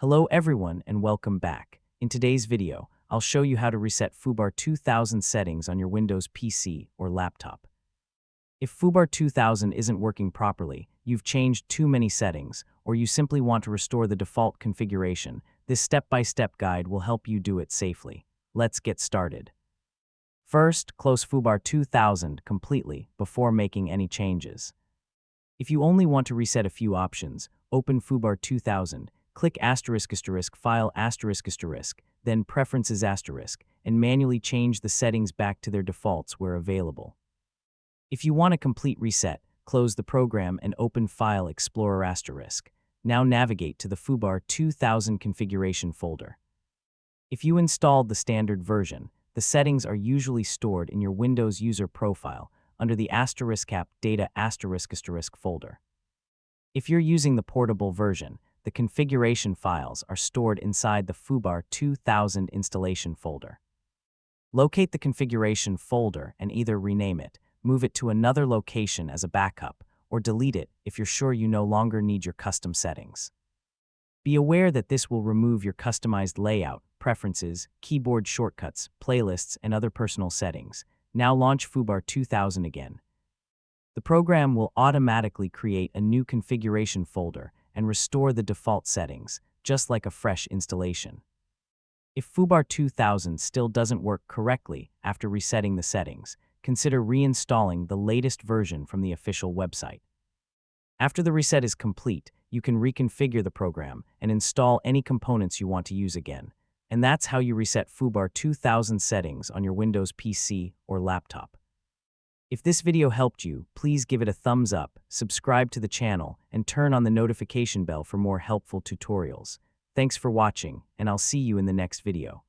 Hello everyone and welcome back. In today's video, I'll show you how to reset foobar2000 settings on your Windows PC or laptop. If foobar2000 isn't working properly, you've changed too many settings, or you simply want to restore the default configuration, this step-by-step guide will help you do it safely. Let's get started. First, close foobar2000 completely before making any changes. If you only want to reset a few options, open foobar2000, click **** File ****, then Preferences ****, and manually change the settings back to their defaults where available. If you want a complete reset, close the program and open File Explorer ***. Now navigate to the foobar2000 configuration folder. If you installed the standard version, the settings are usually stored in your Windows user profile under the ***app data **** folder. If you're using the portable version, the configuration files are stored inside the foobar2000 installation folder. Locate the configuration folder and either rename it, move it to another location as a backup, or delete it if you're sure you no longer need your custom settings. Be aware that this will remove your customized layout, preferences, keyboard shortcuts, playlists, and other personal settings. Now launch foobar2000 again. The program will automatically create a new configuration folder and restore the default settings, just like a fresh installation. If foobar2000 still doesn't work correctly after resetting the settings, consider reinstalling the latest version from the official website. After the reset is complete, you can reconfigure the program and install any components you want to use again. And that's how you reset foobar2000 settings on your Windows PC or laptop. If this video helped you, please give it a thumbs up, subscribe to the channel, and turn on the notification bell for more helpful tutorials. Thanks for watching, and I'll see you in the next video.